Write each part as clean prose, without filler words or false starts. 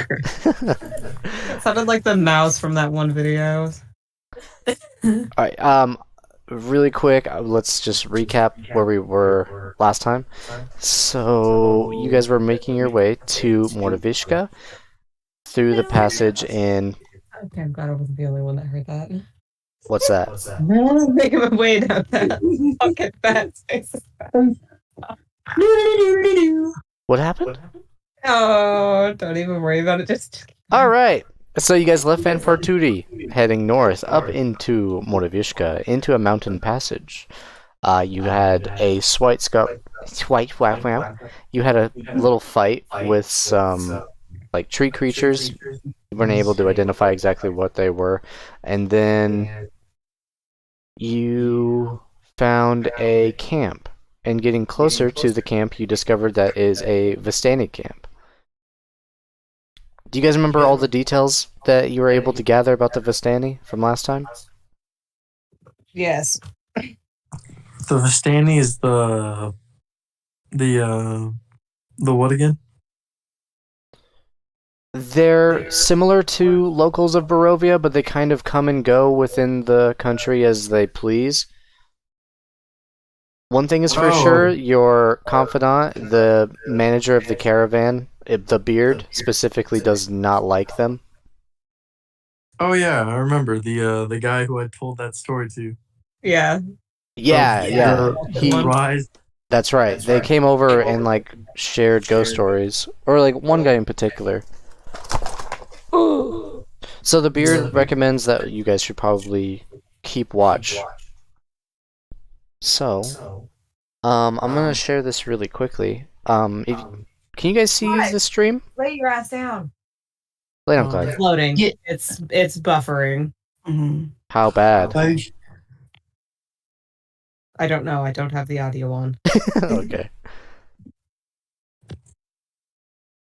It sounded like the mouse from that one video. Alright, really quick, let's just recap where we were last time. So, you guys were making your way to Mordovishka through the passage in... Okay, I'm glad I wasn't the only one that heard that. What's that? Make him way down that fucking fast. What happened? Oh, don't even worry about it. Just Alright, so you guys left Van Fortuti, heading north, up into Mordovishka, into a mountain passage. You had a you had a little fight with some, like, tree creatures. You weren't able to identify exactly what they were. And then you found a camp. And getting closer to the camp, you discovered that is a Vistani camp. Do you guys remember all the details that you were able to gather about the Vistani from last time? yes. The Vistani is the what again? They're similar to locals of Barovia, but they kind of come and go within the country as they please. One thing is for sure, your confidant, the manager of the caravan, the beard, specifically does not like them. Oh yeah, I remember the guy who I told that story to. Yeah. Yeah. That's right. They came over and, like, shared ghost stories. Or, like, one guy in particular. So the beard recommends that you guys should probably keep watch. So, I'm gonna share this really quickly. Can you guys see the stream? Lay your ass down. Lay down, Clyde. It's loading. It's buffering. How bad? I don't know. I don't have the audio on. Okay.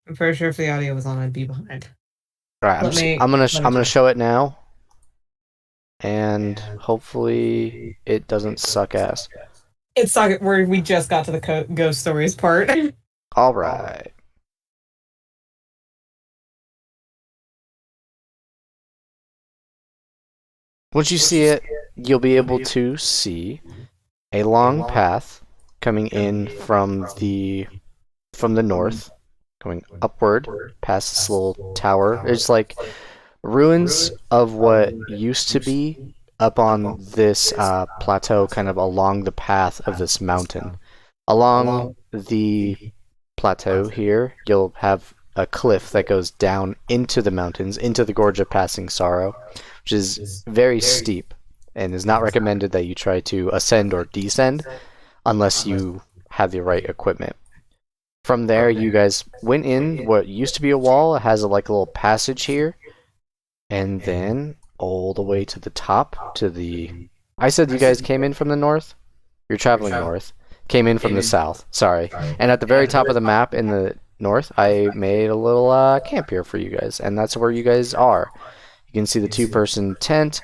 I'm pretty sure if the audio was on, I'd be behind. All right. I'm gonna show it now, and hopefully it doesn't suck ass. It's where we just got to the ghost stories part. All right. Once you see it, you'll be able to see a long path coming in from the north, going upward past this little tower. It's like ruins of what used to be up on this plateau, kind of along the path of this mountain. Along the plateau here, you'll have a cliff that goes down into the mountains, into the Gorge of Passing Sorrow, which is very steep and is not recommended that you try to ascend or descend unless you have the right equipment. From there, you guys went in what used to be a wall. It has a little passage here, and then all the way to the top, to the... I said you guys came in from the north? You're traveling north. Came in from the south, sorry. And at the very top of the map in the north, I made a little camp here for you guys, and that's where you guys are. You can see the two-person tent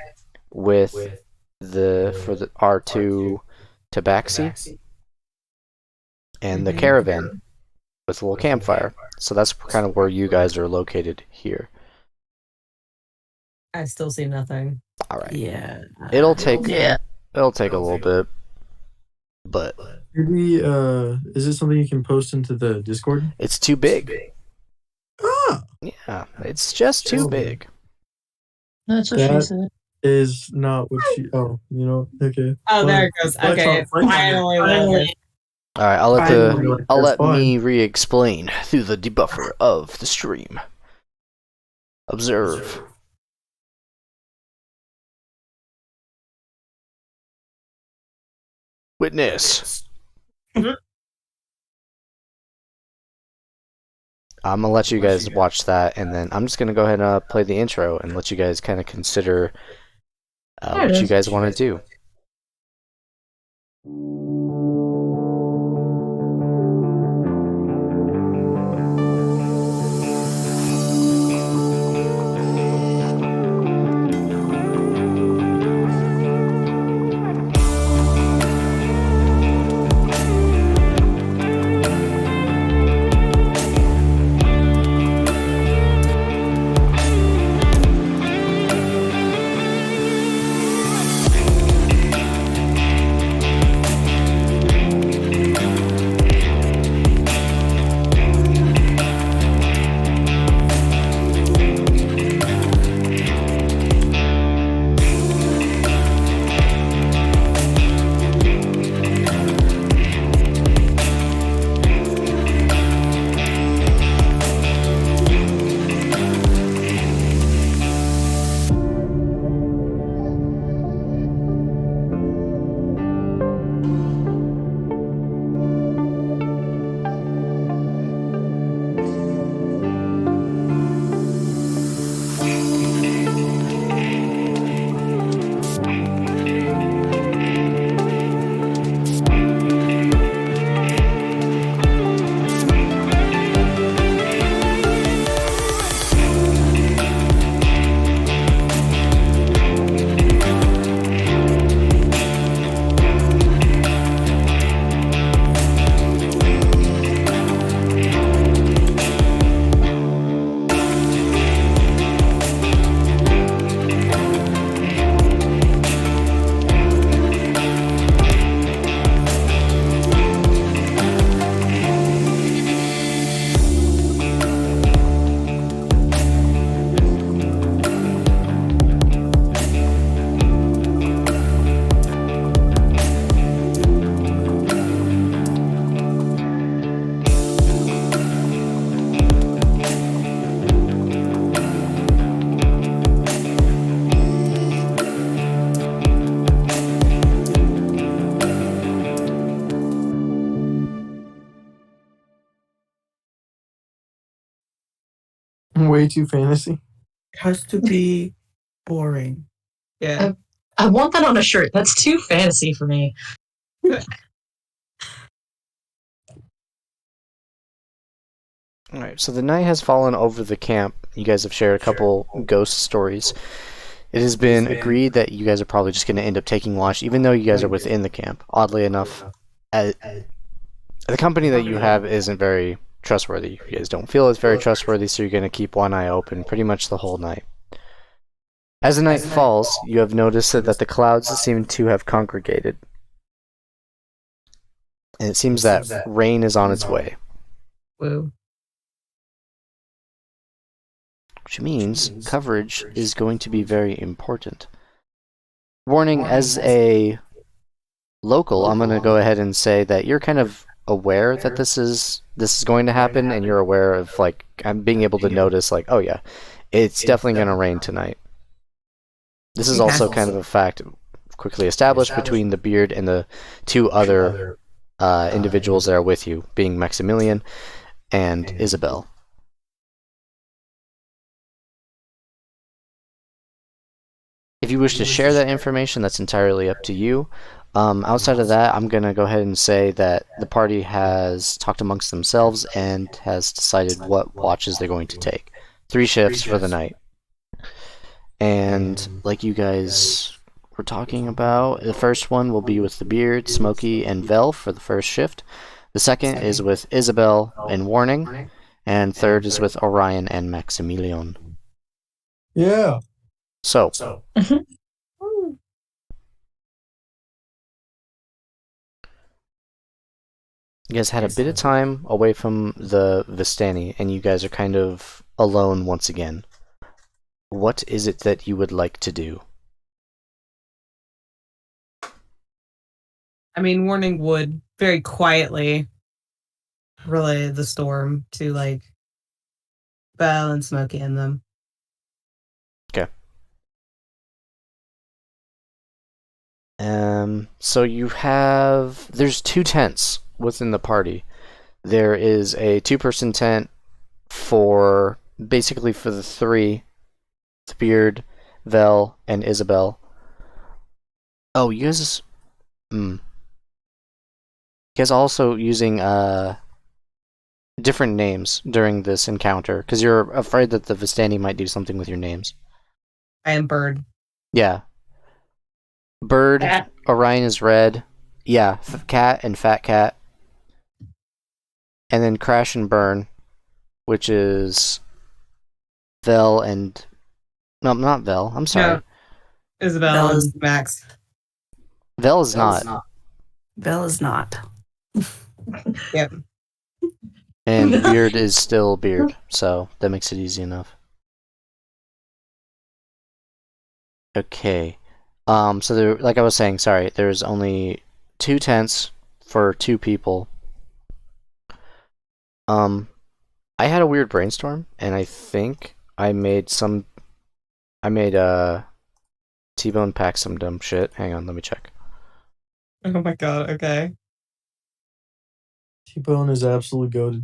with for the R2 tabaxi, and the caravan with a little campfire. So that's kind of where you guys are located here. I still see nothing. All right. Yeah. It'll take a little bit, but Maybe is it something you can post into the Discord? it's too big. Ah, Yeah, it's just too big. That's what she That- said. is not what she. Oh, okay. Oh, there it goes. Okay, finally loaded. All right, I'll Finally, let that's me re-explain through the debuffer of the stream. Observe. Witness. Mhm. I'm gonna let you guys watch that, and then I'm just gonna go ahead and play the intro and let you guys kind of consider what you guys want to do. way too fantasy. Has to be boring. Yeah. I want that on a shirt. That's too fantasy for me. Alright, so the night has fallen over the camp. You guys have shared a couple ghost stories. It has been agreed that you guys are probably just going to end up taking watch, even though you guys are within the camp. Oddly enough, the company that you have isn't very trustworthy. You guys don't feel it's very trustworthy, so you're going to keep one eye open pretty much the whole night. As the night falls, you have noticed that the clouds seem to have congregated. And it seems that rain is on its way. Woo. Which means coverage is going to be very important. Warning, as a local, I'm going to go ahead and say that you're kind of aware that this is going to happen, and you're aware of, like, I'm being able to notice, like, oh yeah, it's definitely going to rain tonight. This is also kind of a fact quickly established between the beard and the two other individuals that are with you, being Maximilian and Isabel. If you wish to share that information, that's entirely up to you. Outside of that, I'm going to go ahead and say that the party has talked amongst themselves and has decided what watches they're going to take. 3 shifts for the night. And like you guys were talking about, the first one will be with the Beard, Smokey, and Vel for the first shift. The second is with Isabel and Warning. And third is with Orion and Maximilian. Yeah. So, you guys had a bit of time away from the Vistani, and you guys are kind of alone once again. What is it that you would like to do? I mean, Warning would very quietly relay the storm to, like, Belle and Smokey and them. Okay. So there's 2 tents within the party. There is a 2-person tent basically for the 3, the Beard, Vel, and Isabel. Oh, you guys also using different names during this encounter, because you're afraid that the Vistani might do something with your names. I am Bird. Yeah. Bird, Cat. Orion is Red. Yeah, Cat and Fat Cat. And then Crash and Burn, which is Vel and... No, not Vel. I'm sorry. No. Isabel and Max. Vel is not. Belle is not. Yep. And Beard is still Beard, so that makes it easy enough. Okay. So there, like I was saying, sorry, there's only 2 tents for 2 people. I had a weird brainstorm, and I think I made T-Bone pack some dumb shit. Hang on, let me check. Oh my god, okay. T-Bone is absolutely goated.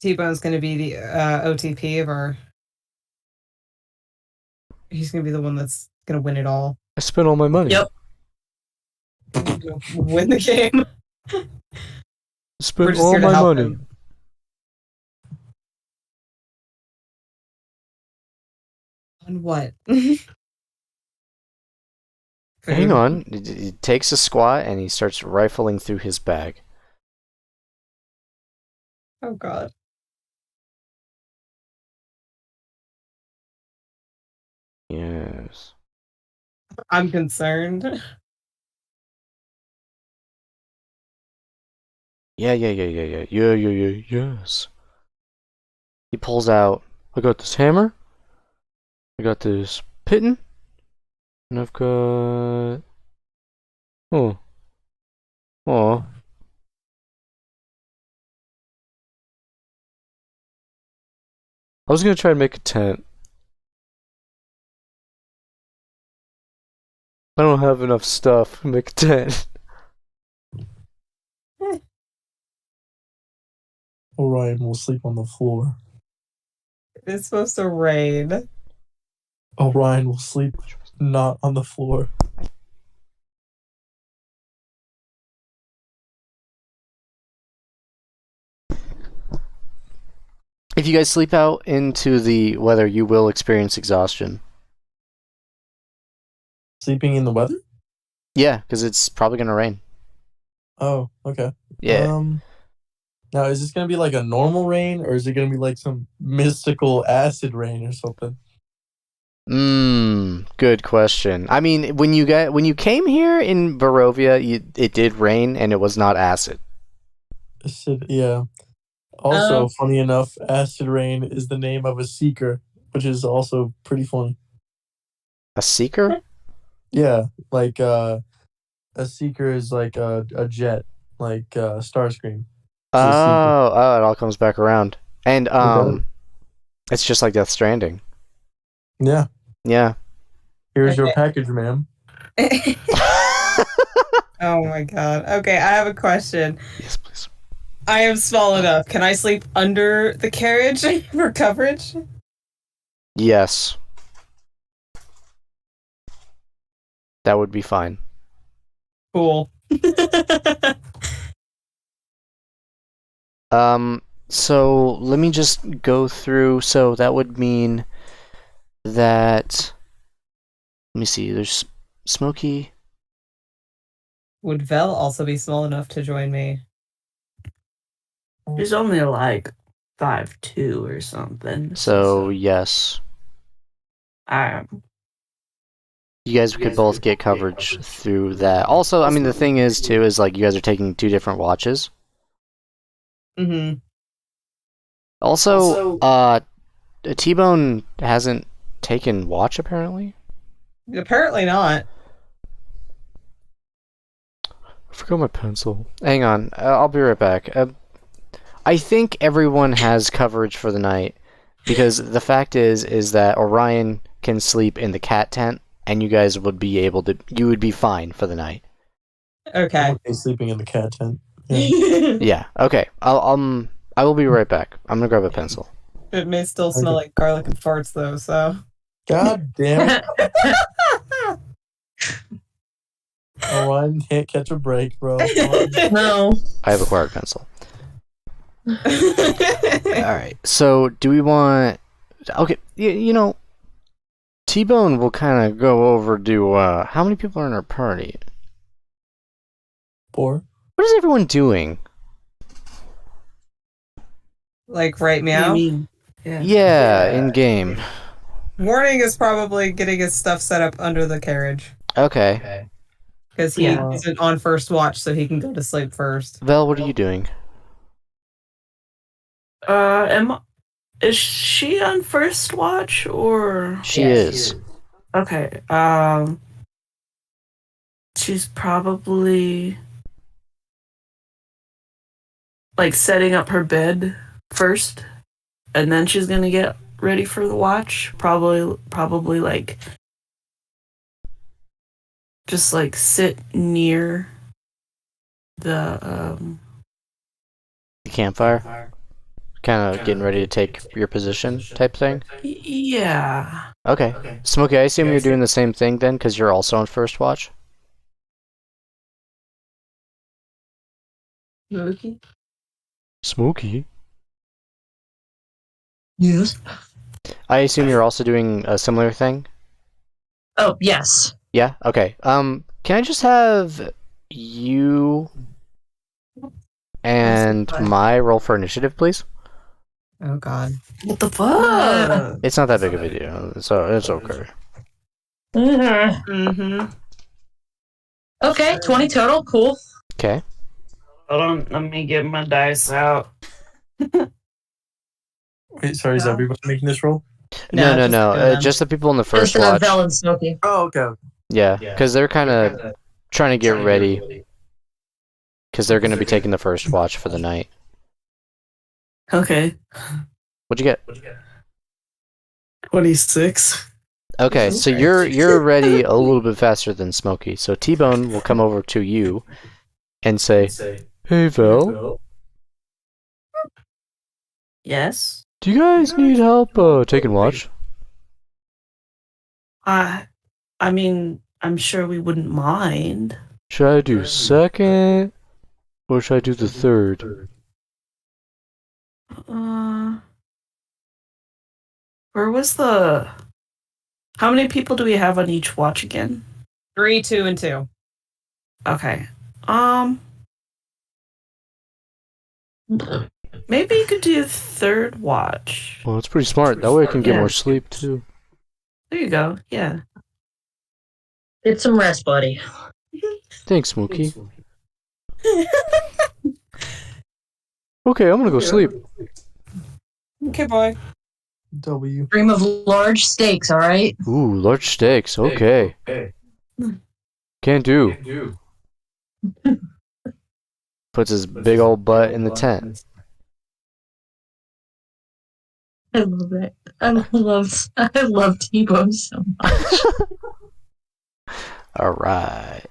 T-Bone's gonna be the OTP of our... He's gonna be the one that's gonna win it all. I spent all my money. Yep. Win the game. I We're spent just all here to my help money. him. On what? Hang on. He takes a squat and he starts rifling through his bag. Oh god. Yes. I'm concerned. Yeah, yes. He pulls out, I got this hammer, I got this pitton, and I've got... Oh. Oh. I was gonna try and make a tent. I don't have enough stuff to make a tent. Orion will sleep on the floor. It's supposed to rain. Orion will sleep not on the floor. If you guys sleep out into the weather, you will experience exhaustion. Sleeping in the weather? Yeah, because it's probably gonna rain. Oh, okay. Yeah. Now, is this gonna be like a normal rain, or is it gonna be like some mystical acid rain or something? Good question. I mean, when you came here in Barovia, it did rain and it was not acid. Yeah. Also, funny enough, acid rain is the name of a seeker, which is also pretty funny. A seeker? Yeah, like a seeker is like a jet, like Starscream. Oh, it all comes back around. And does. it's just like Death Stranding. Yeah. Yeah. Here's your package, ma'am. Oh my god. Okay, I have a question. Yes, please. I am small enough. Can I sleep under the carriage for coverage? Yes. That would be fine. Cool. So let me just go through. So that would mean that. Let me see. There's Smokey. Would Vel also be small enough to join me? She's only like 5'2" or something. So yes, you guys could both get coverage through that. Also, I mean, the thing is too is like you guys are taking 2 different watches. Mm-hmm. Also, T-Bone hasn't taken watch apparently. Apparently not. I forgot my pencil. Hang on, I'll be right back. I think everyone has coverage for the night because the fact is that Orion can sleep in the cat tent, and you guys would be able to. You would be fine for the night. Okay. Sleeping in the cat tent. Yeah. Yeah. Okay. I will be right back. I'm gonna grab a pencil. It may still smell like garlic and farts though, so. God damn it. Orion can't catch a break, bro. No. I have acquired pencil. All right. So, do we want? Okay. You know, T-Bone will kind of go over to. How many people are in our party? 4. What is everyone doing? Like right meow? Yeah, in game. Warning is probably getting his stuff set up under the carriage. Okay. Because he isn't on first watch, so he can go to sleep first. Vel, what are you doing? Is she on first watch or? She is. Okay. She's probably like setting up her bed first, and then she's gonna get ready for the watch. Probably like just like sit near the campfire. Kind of getting ready to take your position type thing? Yeah. Okay. Smokey, I assume you're doing the same thing then, because you're also on first watch? Smokey? Yes. I assume you're also doing a similar thing? Oh, yes. Yeah? Okay. Can I just have you and my roll for initiative, please? Oh god. What the fuck? It's not that big of a deal, so it's okay. Mm-hmm. Okay, 20 total. Cool. Okay. Hold on, let me get my dice out. Wait, sorry, is everybody making this roll? No. Just the people in the first Just watch. Vel and Smokey. Oh, okay. Yeah, because they're kind of trying to get ready. Because they're going to be taking the first watch for the night. Okay. What'd you get? 26. Okay, so you're ready a little bit faster than Smokey. So T-Bone will come over to you and say, "Hey, Vel, Yes. Do you guys need help taking watch? I mean, I'm sure we wouldn't mind. Should I do second, or should I do the third? Where was the? How many people do we have on each watch again? 3, 2, and 2. Okay. Maybe you could do third watch. Well, that's pretty smart. That way I can get Yeah. more sleep too. There you go. Yeah. Get some rest, buddy. Thanks, Smokey. Okay, I'm gonna go sleep. Okay, boy. W. Dream of large steaks, all right? Ooh, large steaks. Okay. Can't do. Puts his big old butt in the tent. I love it. I love T-Bone so much. All right.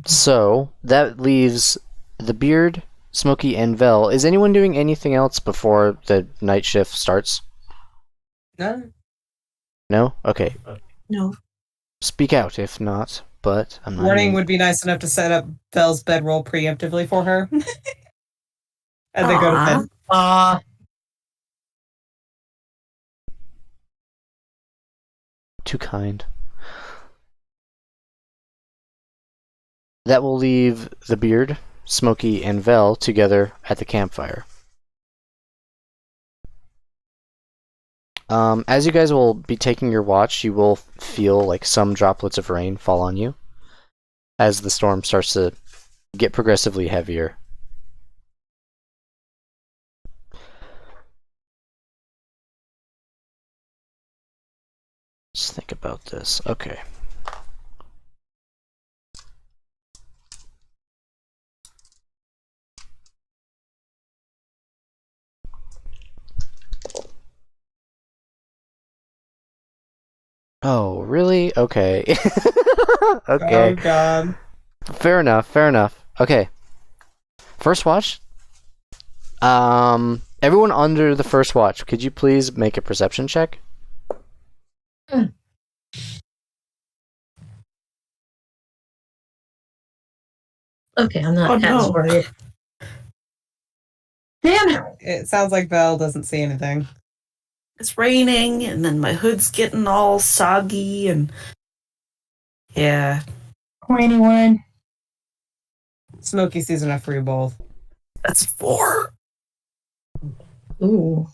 So that leaves the Beard, Smokey, and Vel. Is anyone doing anything else before the night shift starts? No. No? Okay. No. Speak out if not, but I'm not. Warning would be nice enough to set up Belle's bedroll preemptively for her. As they go to bed. Too kind. That will leave the Beard, Smokey, and Vel together at the campfire. As you guys will be taking your watch, you will feel like some droplets of rain fall on you as the storm starts to get progressively heavier. Let's think about this. Okay. Oh, really? Okay. Okay. Oh, God. Fair enough. Okay. First watch. Everyone under the first watch, could you please make a perception check? Okay, I'm not as worried. Damn it! It sounds like Belle doesn't see anything. It's raining, and then my hood's getting all soggy, and yeah. 21. Smokey sees enough for you both. That's 4. Ooh.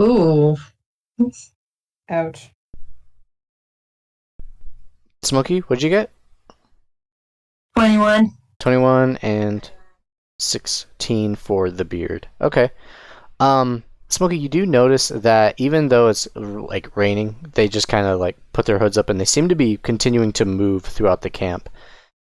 Ooh. Ouch. Smokey, what'd you get? 21. 21 and 16 for the Beard. Okay. Smokey, you do notice that even though it's like raining, they just kind of like put their hoods up and they seem to be continuing to move throughout the camp.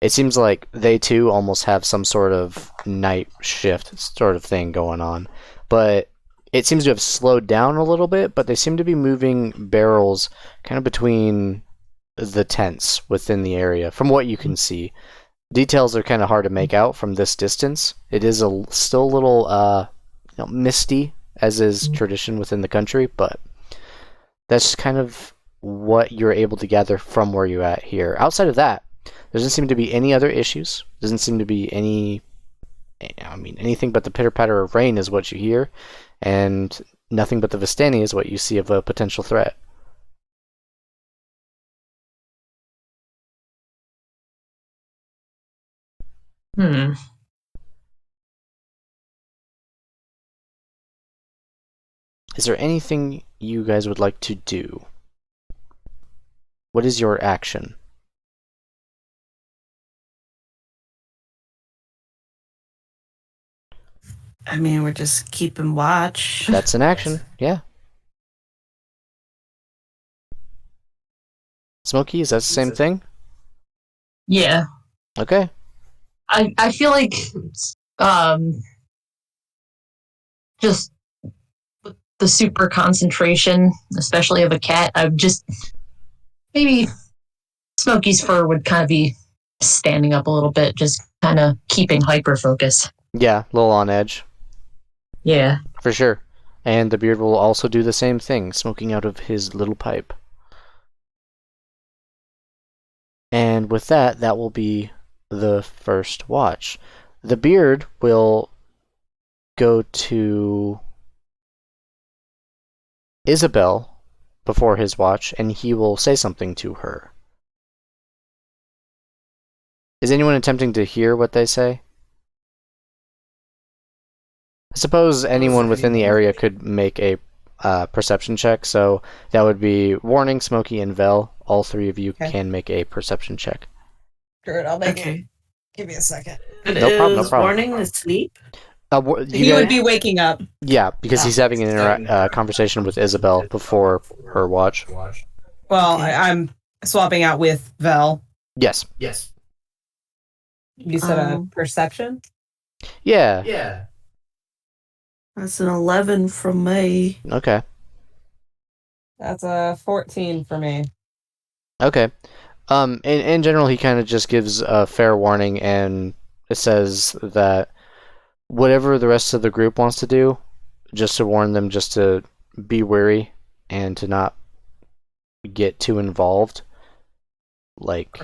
It seems like they too almost have some sort of night shift sort of thing going on. But it seems to have slowed down a little bit, but they seem to be moving barrels kind of between the tents within the area from what you can see. Details are kind of hard to make out from this distance. It is still a little misty, as is tradition within the country, but that's kind of what you're able to gather from where you're at here. Outside of that, there doesn't seem to be any other issues. Doesn't seem to be anything but the pitter-patter of rain is what you hear, and nothing but the Vistani is what you see of a potential threat. Is there anything you guys would like to do? What is your action? I mean, we're just keeping watch. That's an action, yeah. Smokey, is that the same thing? Yeah. Okay. I feel like just the super concentration, especially of a cat, I've just maybe Smokey's fur would kind of be standing up a little bit, just kind of keeping hyper focus. Yeah, a little on edge. Yeah. For sure. And the beard will also do the same thing, smoking out of his little pipe. And with that, that will be the first watch. The beard will go to Isabel before his watch, and he will say something to her. Is anyone attempting to hear what they say? I suppose anyone within the area could make a perception check, so that would be Warning, Smokey, and Vel. All three of you can make a perception check. Good, I'll make it. Okay. Give me a second. But No problem, no is problem. Warning asleep? He would be waking up. Yeah, because he's having an conversation with Isabel before her watch. Well, Okay. I'm swapping out with Vel. Yes. You said a perception? Yeah. That's an 11 from me. Okay. That's a 14 for me. Okay. In general, he kind of just gives a fair warning, and it says that whatever the rest of the group wants to do, just to warn them just to be wary and to not get too involved. Like,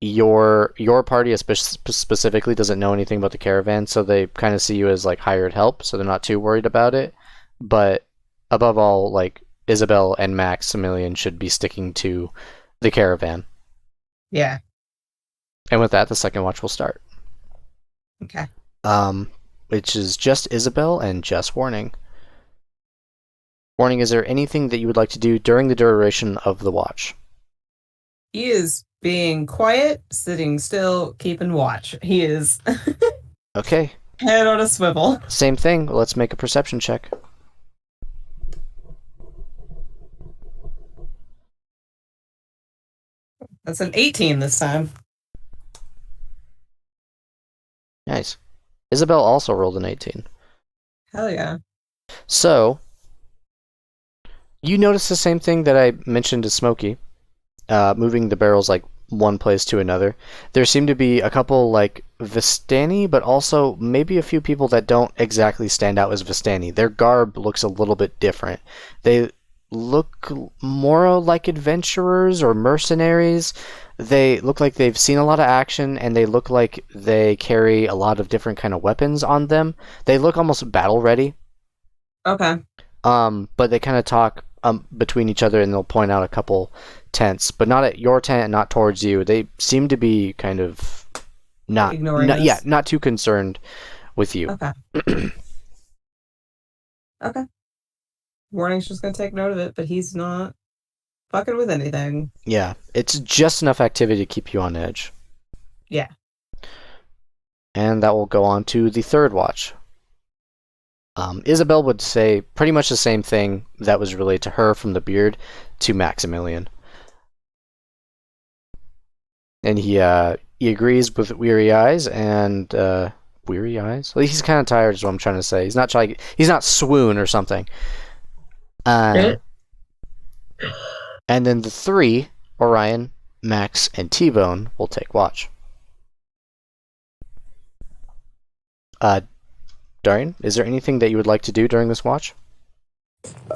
your party specifically doesn't know anything about the caravan, so they kind of see you as like hired help, so they're not too worried about it. But above all, like, Isabel and Maximilian should be sticking to the caravan. Yeah. And with that, the second watch will start. Okay. Which is just Isabel and just Warning. Warning, is there anything that you would like to do during the duration of the watch? He is being quiet, sitting still, keeping watch. He is Okay. head on a swivel. Same thing. Let's make a perception check. That's an 18 this time. Nice. Isabel also rolled an 18. Hell yeah. So, you notice the same thing that I mentioned to Smokey, moving the barrels like one place to another. There seem to be a couple like Vistani, but also maybe a few people that don't exactly stand out as Vistani. Their garb looks a little bit different. They look more like adventurers or mercenaries. They look like they've seen a lot of action, and they look like they carry a lot of different kind of weapons on them. They look almost battle ready. Okay. But they kind of talk between each other, and they'll point out a couple tents, but not at your tent and not towards you. They seem to be kind of not ignoring us. not too concerned with you. Okay. Okay. Warning's just gonna take note of it, but he's not fucking with anything. Yeah, it's just enough activity to keep you on edge. Yeah. And that will go on to the third watch. Isabel would say pretty much the same thing that was relayed to her from the beard to Maximilian. And he agrees with weary eyes and weary eyes. Well, he's kind of tired, is what I'm trying to say. He's not swoon or something. And then the three, Orion, Max, and T-Bone, will take watch. Darien, is there anything that you would like to do during this watch?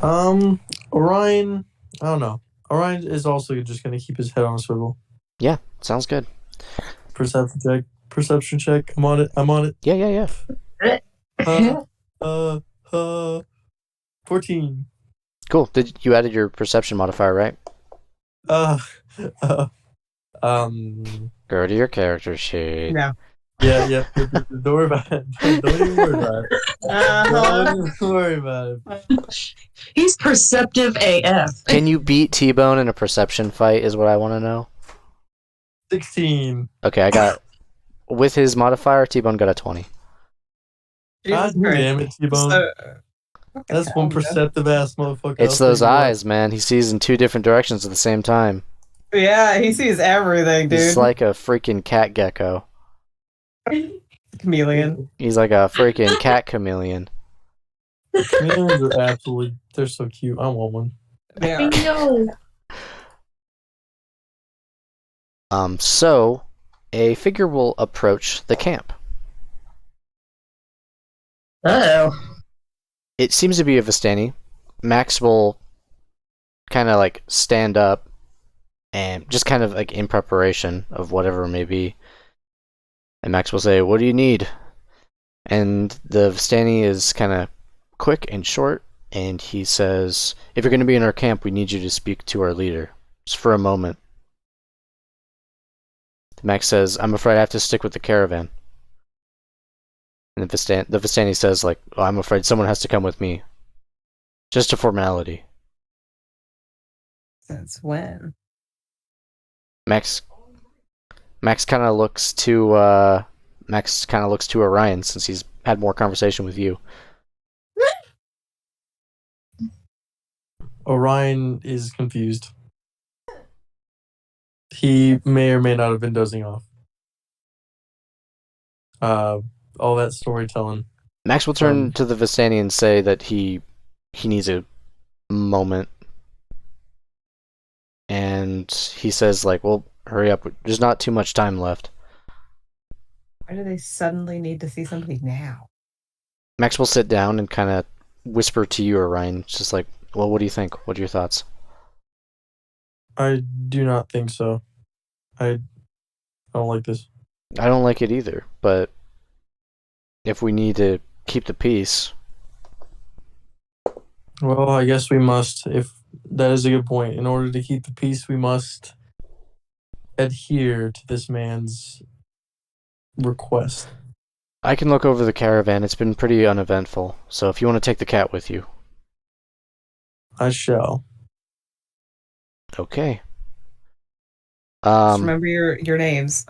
Orion, I don't know. Orion is also just gonna keep his head on a swivel. Yeah, sounds good. Perception check. I'm on it. Yeah. 14. Cool. You added your perception modifier, right? Go Go to your character sheet. No. Yeah. Don't worry about it. Don't even worry about it. Uh-huh. Don't even worry about it. He's perceptive AF. Can you beat T-Bone in a perception fight is what I want to know. 16. Okay, I got... With his modifier, T-Bone got a 20. God damn it, T-Bone. That's one perceptive ass motherfucker. It's those eyes, man. He sees in two different directions at the same time. Yeah, he sees everything, dude. He's like a freaking cat gecko. Chameleon. He's like a freaking cat chameleon. Chameleons are absolutely... They're so cute. I want one. They I are. know. So, a figure will approach the camp. Oh. It seems to be a Vistani. Max will kind of like stand up and just kind of like in preparation of whatever it may be. And Max will say, "What do you need?" And the Vistani is kind of quick and short, and he says, "If you're going to be in our camp, we need you to speak to our leader, just for a moment." Max says, "I'm afraid I have to stick with the caravan." And the Vistani says, like, "Oh, I'm afraid someone has to come with me. Just a formality." Since when? Max kind of looks to Orion since he's had more conversation with you. Orion is confused. He may or may not have been dozing off. All that storytelling. Max will turn to the Vistani and say that he needs a moment. And he says, like, "Well, hurry up. There's not too much time left." Why do they suddenly need to see somebody now? Max will sit down and kind of whisper to you, Orion. It's just like, "Well, what do you think? What are your thoughts?" I do not think so. I don't like this. I don't like it either, but if we need to keep the peace... Well, I guess we must. If that is a good point. In order to keep the peace, we must adhere to this man's request. I can look over the caravan. It's been pretty uneventful, so if you want to take the cat with you. I shall. Okay. Just remember your names.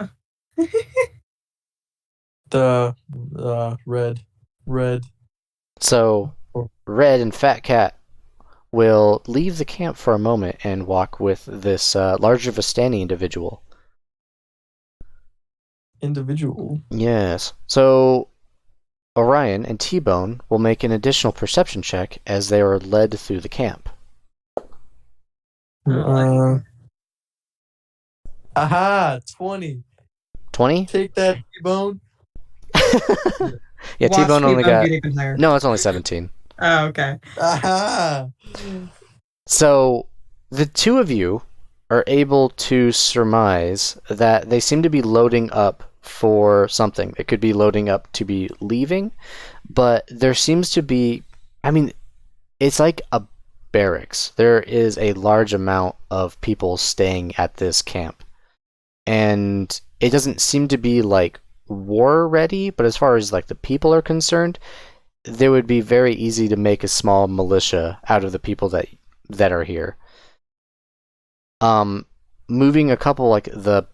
The red. So, Red and Fat Cat will leave the camp for a moment and walk with this larger Vistani individual. Yes. So, Orion and T-Bone will make an additional perception check as they are led through the camp. Aha! 20. 20? Take that, T-Bone. Yeah, T-Bone only got... higher. No, it's only 17. Oh, okay. Aha! So, the two of you are able to surmise that they seem to be loading up for something. It could be loading up to be leaving, but there seems to be... I mean, it's like a barracks. There is a large amount of people staying at this camp. And it doesn't seem to be, like, war ready, but as far as, like, the people are concerned, they would be very easy to make a small militia out of the people that are here. Moving a couple, like, the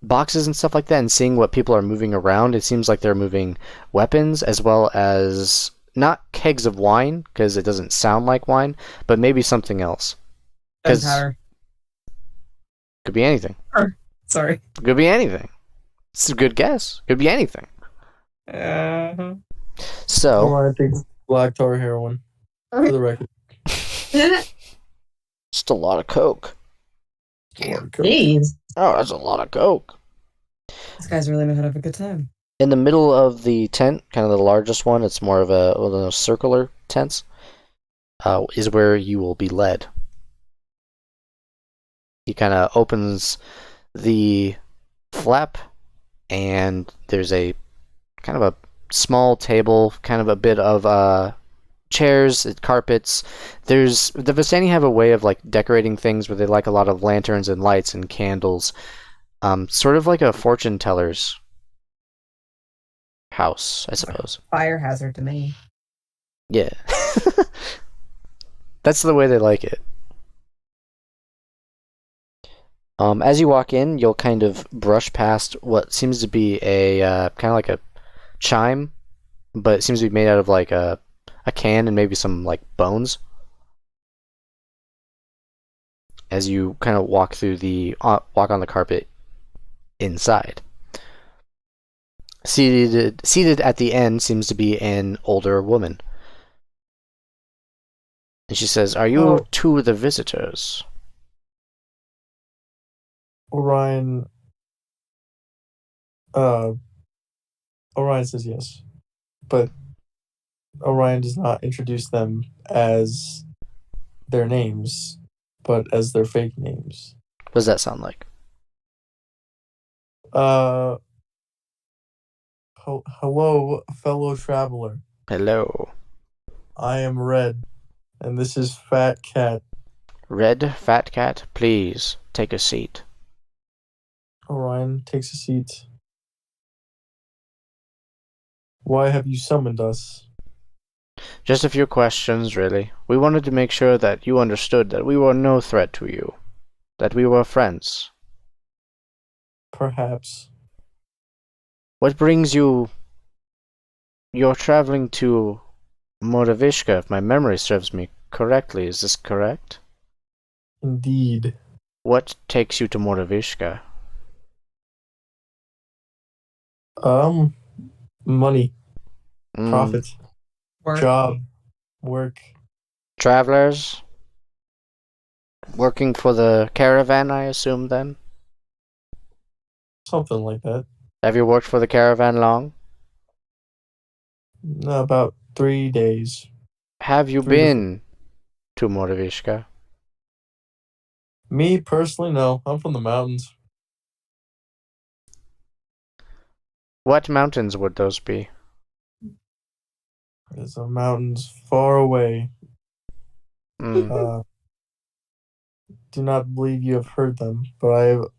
boxes and stuff like that and seeing what people are moving around, it seems like they're moving weapons as well as not kegs of wine, because it doesn't sound like wine, but maybe something else. Gunpowder. Could be anything. Sorry. Could be anything. It's a good guess. Could be anything. So, I think black tar heroin. For the record. just a lot of coke. Jeez. Oh, that's a lot of coke. These guys really know how to have a good time. In the middle of the tent, kind of the largest one, it's more of one of those circular tents, is where you will be led. He kind of opens the flap, and there's a kind of a small table, kind of a bit of chairs, carpets. The Vistani have a way of like decorating things where they like a lot of lanterns and lights and candles, sort of like a fortune teller's house, I suppose. Fire hazard to me. Yeah. That's the way they like it. As you walk in, you'll kind of brush past what seems to be a kind of like a chime, but it seems to be made out of like a can and maybe some like bones. As you kind of walk through walk on the carpet inside. Seated at the end seems to be an older woman. And she says, "Are you two of the visitors?" Orion says yes. But Orion does not introduce them as their names, but as their fake names. What does that sound like? Hello, fellow traveler. Hello. I am Red, and this is Fat Cat. Red Fat Cat, please take a seat. Orion takes a seat. Why have you summoned us? Just a few questions, really. We wanted to make sure that you understood that we were no threat to you, that we were friends. Perhaps. What brings you... You're traveling to Moravishka, if my memory serves me correctly. Is this correct? Indeed. What takes you to Moravishka? Money, Mm. profit, Work. job, work. Travelers? Working for the caravan, I assume, then? Something like that. Have you worked for the caravan long? About 3 days. Have you 3 to 4. been to Moravishka? Me personally, no. I'm from the mountains. What mountains would those be? There's some mountains far away. Mm. Do not believe you have heard them, but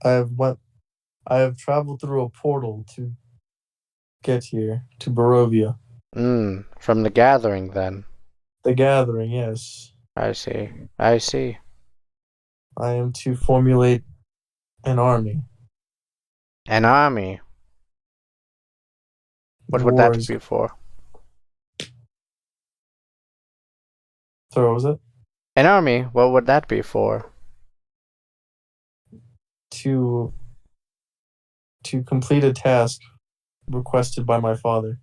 I have traveled through a portal to get here to Barovia. From the gathering, then. The gathering, yes. I see. I see. I am to formulate an army. An army? What would that be for? So what was it? An army? What would that be for? To complete a task requested by my father.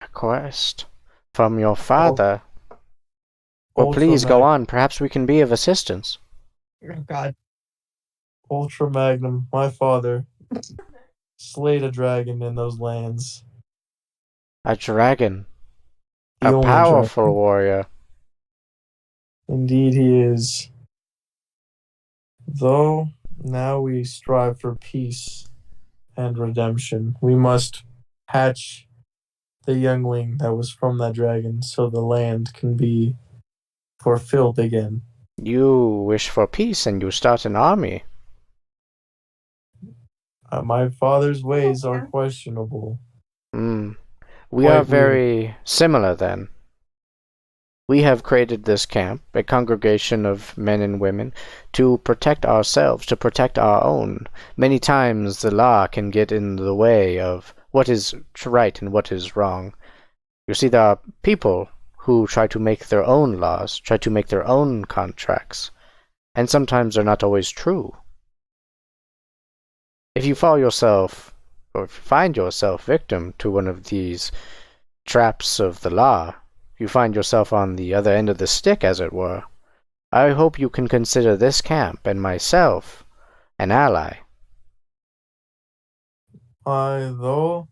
A quest? From your father? Well, Ultra please go Mag- on. Perhaps we can be of assistance. Oh God. Ultra Magnum, my father, slayed a dragon in those lands. A dragon. The A only powerful dragon. warrior. Indeed he is. Though now we strive for peace and redemption. We must hatch the youngling that was from that dragon so the land can be fulfilled again. You wish for peace and you start an army. My father's ways are questionable. We Quite are weird. very similar then. We have created this camp, a congregation of men and women, to protect ourselves, to protect our own. Many times the law can get in the way of what is right and what is wrong. You see, there are people who try to make their own laws, try to make their own contracts, and sometimes they're not always true. If you find yourself victim to one of these traps of the law, you find yourself on the other end of the stick, as it were, I hope you can consider this camp and myself an ally. Though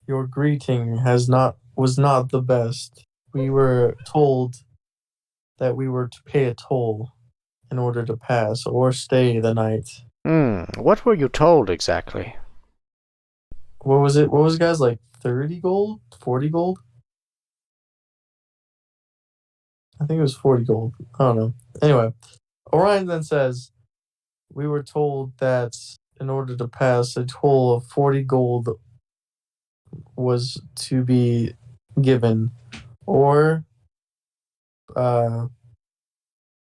your greeting was not the best. We were told that we were to pay a toll in order to pass or stay the night. What were you told exactly? What was it? What was it, guys? Like 30 gold? 40 gold? I think it was 40 gold. I don't know. Anyway, Orion then says, we were told that in order to pass, a toll of 40 gold was to be given, or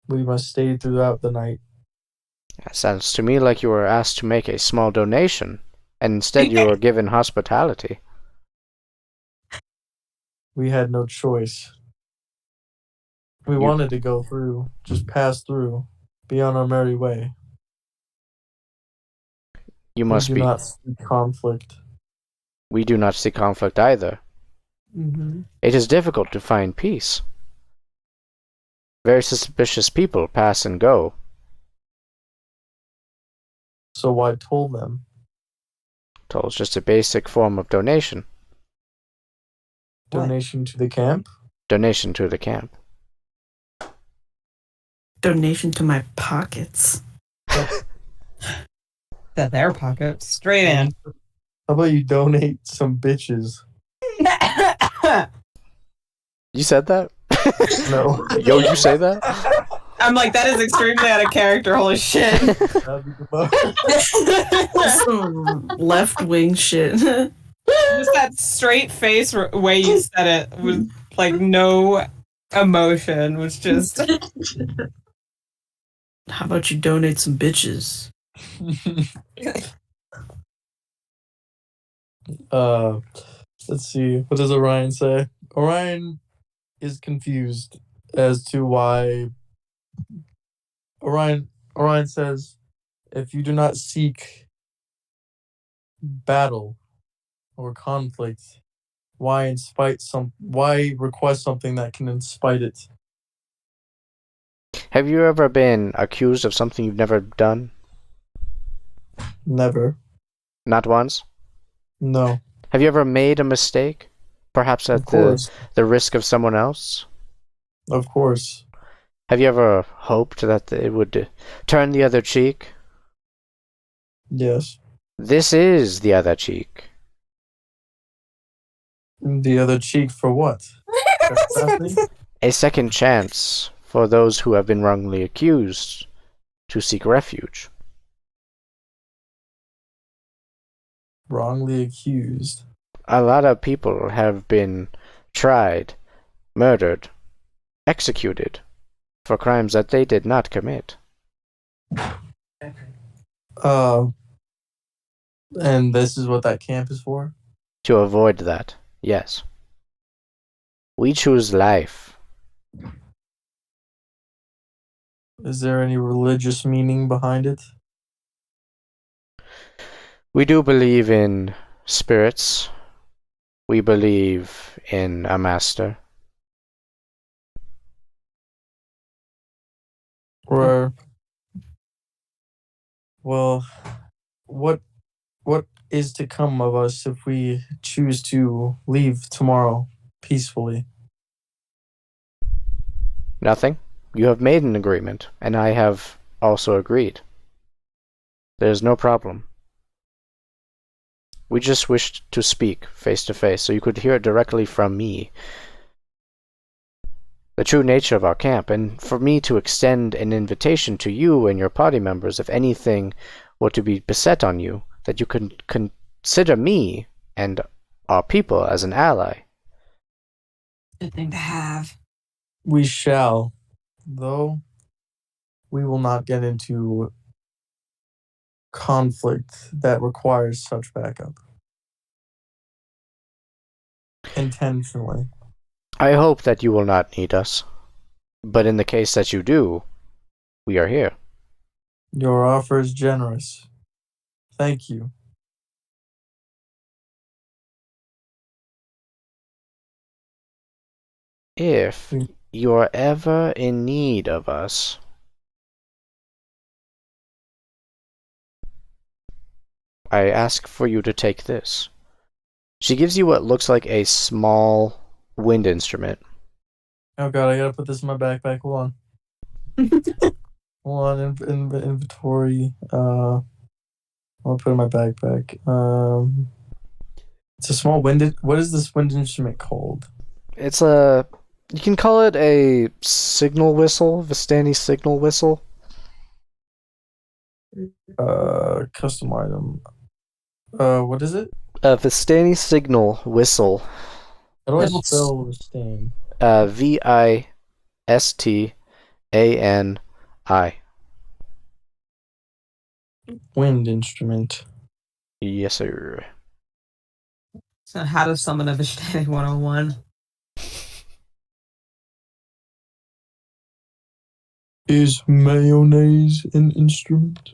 we must stay throughout the night. That sounds to me like you were asked to make a small donation, and instead you were given hospitality. We had no choice. We wanted to go through, just pass through, be on our merry way. You We must do be. not see conflict. We do not see conflict either. Mm-hmm. It is difficult to find peace. Very suspicious people pass and go. So why toll them? Toll is just a basic form of donation. Donation to the camp. Donation to the camp. Donation to my pockets. That their pockets. Straight in. How about you donate some bitches? You said that? No. Yo, you say that? I'm like, that is extremely out of character. Holy shit. That'd be the most. Some left-wing shit. Just that straight face way you said it with like no emotion was just. How about you donate some bitches? Let's see. What does Orion say? Orion is confused as to why. Orion says, if you do not seek battle or conflict, why request something that can inspite it? Have you ever been accused of something you've never done? Never. Not once? No. Have you ever made a mistake? Perhaps Of at course. the risk of someone else? Of course. Have you ever hoped that it would turn the other cheek? Yes. This is the other cheek. The other cheek for what? Nothing? A second chance for those who have been wrongly accused to seek refuge. Wrongly accused. A lot of people have been tried, murdered, executed for crimes that they did not commit. And this is what that camp is for? To avoid that, yes. We choose life. Is there any religious meaning behind it? We do believe in spirits. We believe in a master. Or, well, what is to come of us if we choose to leave tomorrow peacefully? Nothing. You have made an agreement, and I have also agreed. There's no problem. We just wished to speak face to face so you could hear it directly from me. The true nature of our camp, and for me to extend an invitation to you and your party members if anything were to be beset on you, that you can consider me and our people as an ally. Good thing to have. We shall, though we will not get into conflict that requires such backup. Intentionally. I hope that you will not need us, but in the case that you do, we are here. Your offer is generous. Thank you. If you're ever in need of us, I ask for you to take this. She gives you what looks like a small wind instrument. Oh god, I gotta put this in my backpack. Hold on. Hold on, inventory. I'll put it in my backpack. It's a small wind. What is this wind instrument called? It's a... You can call it a signal whistle, Vistani signal whistle. Custom item. What is it? A Vistani signal whistle. How do I spell Stan? Vistani. Wind instrument. Yes, sir. So how to summon a Vishtani 101. Is mayonnaise an instrument?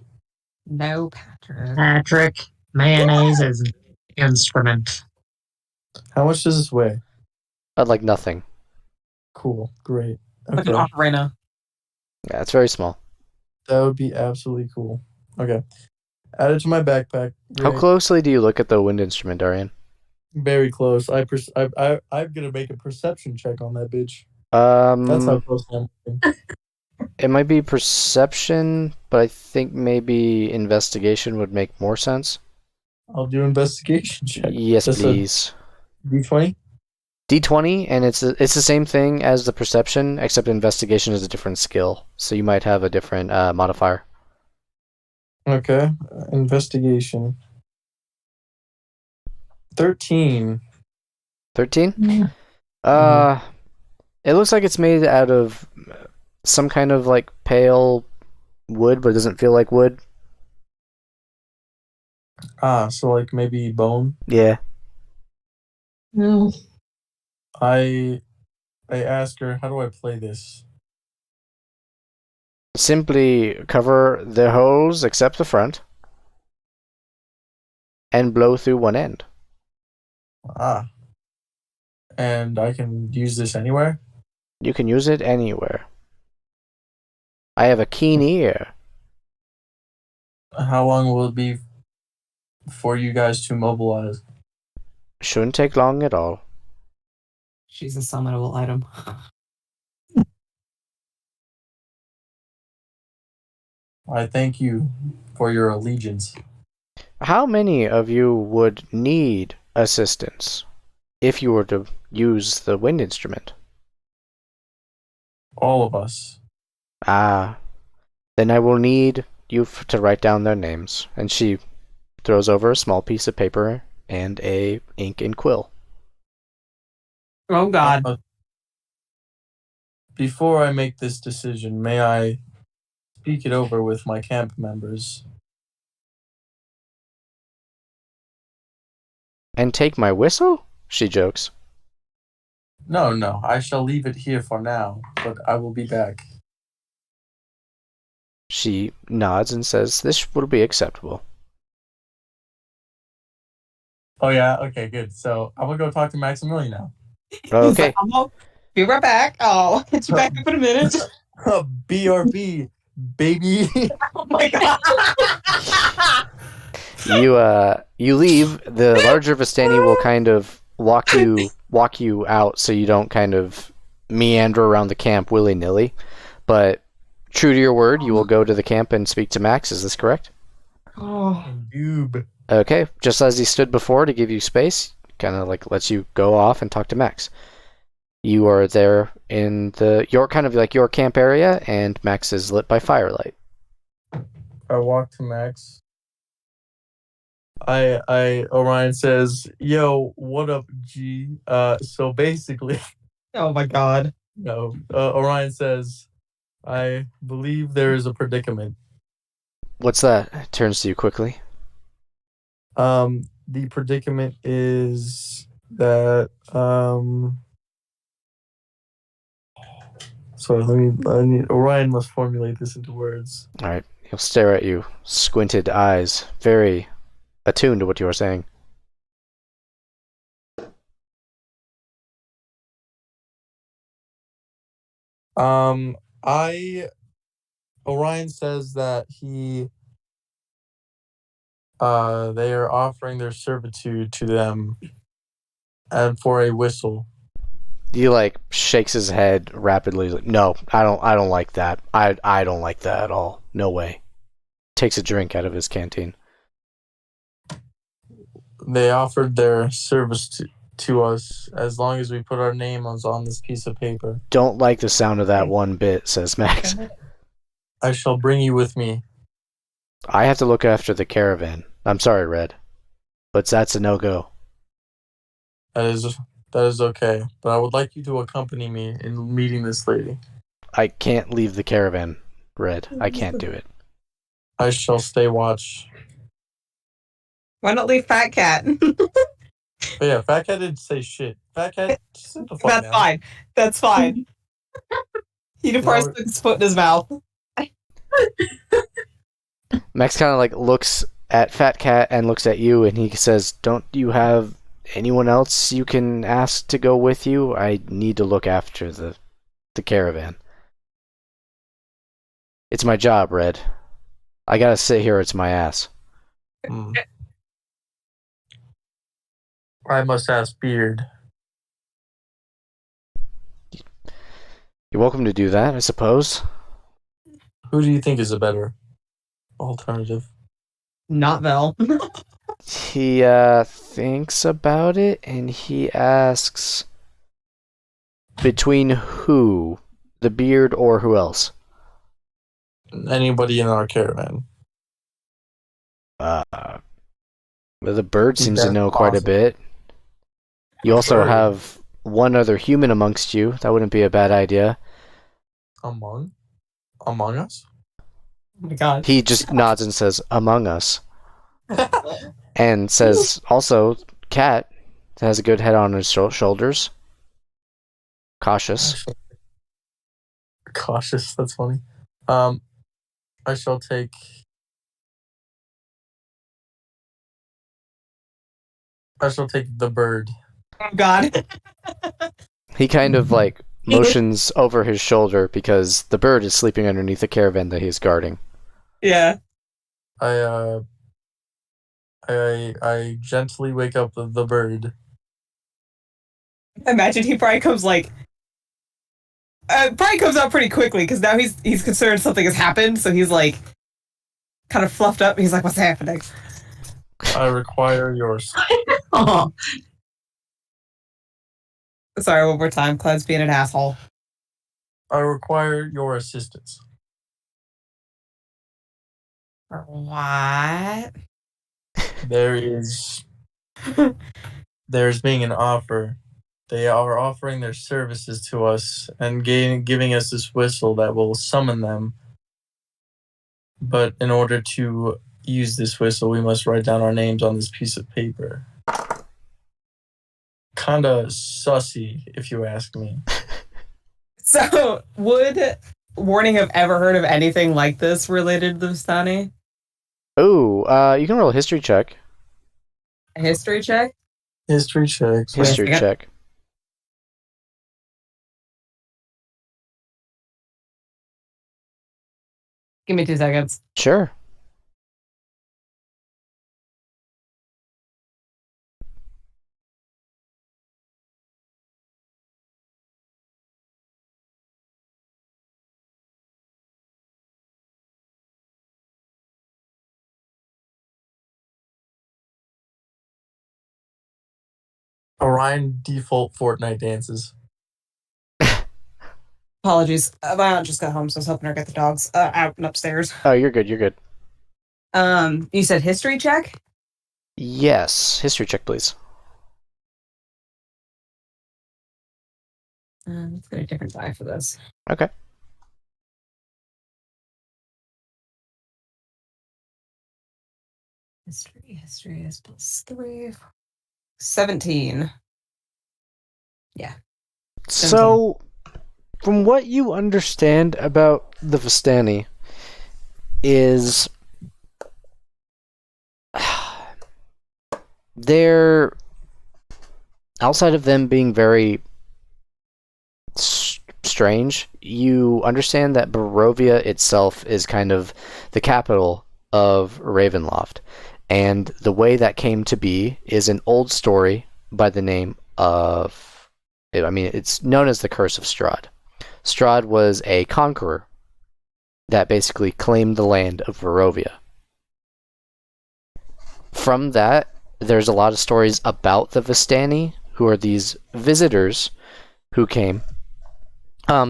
No, Patrick. Patrick, mayonnaise is an instrument. How much does this weigh? I'd like nothing. Cool. Great. Like an Okay. ocarina. Yeah, it's very small. That would be absolutely cool. Okay. Add it to my backpack. How Great. closely do you look at the wind instrument, Darian? Very close. I'm gonna make a perception check on that bitch. That's how close I'm. It might be perception, but I think maybe investigation would make more sense. I'll do investigation check. Yes, That's please. a D20. D20, and it's the same thing as the perception, except investigation is a different skill, so you might have a different modifier. Okay. Investigation. 13. 13? Yeah. It looks like it's made out of some kind of like pale wood, but it doesn't feel like wood. So like maybe bone. Yeah. No. I ask her, how do I play this? Simply cover the holes except the front and blow through one end. And I can use this anywhere? You can use it anywhere. I have a keen ear. How long will it be for you guys to mobilize? Shouldn't take long at all. She's a summonable item. I thank you for your allegiance. How many of you would need assistance if you were to use the wind instrument? All of us. Then I will need you to write down their names. And she throws over a small piece of paper and a ink and quill. Oh God. Before I make this decision, may I speak it over with my camp members? And take my whistle? She jokes. No, I shall leave it here for now, but I will be back. She nods and says, "This will be acceptable." Oh yeah, okay, good. So I'm gonna go talk to Maximilian now. Okay. I'm gonna be right back. Oh, get you back up in a minute. BRB, baby. Oh my God. You leave. The larger Vistani will kind of walk you out so you don't kind of meander around the camp willy-nilly. But true to your word, you will go to the camp and speak to Max. Is this correct? Oh. Doob. Okay. Just as he stood before to give you space, kind of like lets you go off and talk to Max. You are there in your kind of like your camp area, and Max is lit by firelight. I walk to Max. Orion says, "Yo, what up, G?" So basically, Oh my God. no. Orion says, "I believe there is a predicament. What's that? Turns to you quickly. The predicament is that Sorry, Orion must formulate this into words. All right. He'll stare at you, squinted eyes, very attuned to what you are saying. Orion says that they are offering their servitude to them and for a whistle. He like shakes his head rapidly. He's like, "No, I don't like that. I don't like that at all. No way." Takes a drink out of his canteen. They offered their service to us as long as we put our name on this piece of paper. Don't like the sound of that one bit, says Max. I shall bring you with me. I have to look after the caravan. I'm sorry, Red, but that's a no-go. That is okay, but I would like you to accompany me in meeting this lady. I can't leave the caravan, Red. I can't do it. I shall stay watch. Why not leave Fat Cat? But yeah, Fat Cat didn't say shit. Fat Cat, sit the fuck That's down. fine. That's fine. He first took his foot in his mouth. Max kind of like looks at Fat Cat and looks at you, and he says, "Don't you have anyone else you can ask to go with you? I need to look after the caravan. It's my job, Red. I gotta sit here. It's my ass." I must ask Beard. You're welcome to do that, I suppose. Who do you think is a better alternative? Not Vel. He thinks about it and he asks, between who? The Beard or who else? Anybody in our caravan. Well, the bird Is seems to that know quite a possible? bit. You also Bird? have one other human amongst you. That wouldn't be a bad idea. Among us? Oh my god. He just nods and says, among us. And says, also, Cat has a good head on his shoulders. Cautious. Cautious, that's funny. I shall take the bird. Oh god. He kind of like motions over his shoulder because the bird is sleeping underneath the caravan that he's guarding. Yeah. I gently wake up the bird. Imagine he probably comes probably comes out pretty quickly because now he's concerned something has happened, so he's like kind of fluffed up. He's like, "What's happening?" I require yours. Oh, Sorry, one more time. Cloud's being an asshole. I require your assistance. What? There's being an offer. They are offering their services to us and giving us this whistle that will summon them. But in order to use this whistle, we must write down our names on this piece of paper. Kinda sussy, if you ask me. So, would Warning have ever heard of anything like this related to the Vistani? Oh, you can roll a history check. A history check? History checks. History Wait a second. check. Give me 2 seconds. Sure. Orion default Fortnite dances. Apologies. My aunt just got home, so I was helping her get the dogs out and upstairs. Oh, you're good. You're good. You said history check? Yes. History check, please. Let's get a different die for this. Okay. History is +3. 17. Yeah. So, from what you understand about the Vistani, is they're, outside of them being very strange, you understand that Barovia itself is kind of the capital of Ravenloft. And the way that came to be is an old story by the name of, I mean, it's known as the Curse of Strahd. Strahd was a conqueror that basically claimed the land of Barovia. From that, there's a lot of stories about the Vistani, who are these visitors who came.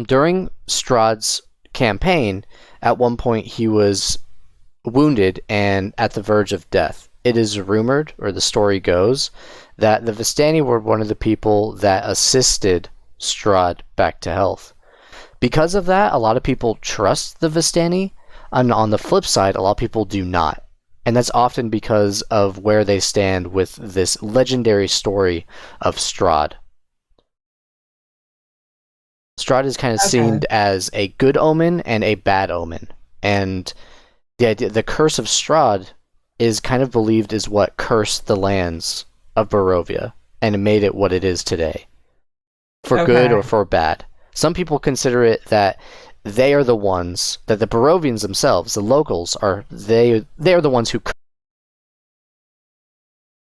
During Strahd's campaign, at one point he was wounded and at the verge of death. It is rumored, or the story goes, that the Vistani were one of the people that assisted Strahd back to health. Because of that, a lot of people trust the Vistani, and on the flip side, a lot of people do not. And that's often because of where they stand with this legendary story of Strahd. Strahd is kind of seen as a good omen and a bad omen. And the idea, the Curse of Strahd is kind of believed is what cursed the lands of Barovia and made it what it is today. For good or for bad. Some people consider it that they are the ones, that the Barovians themselves, the locals, they are the ones who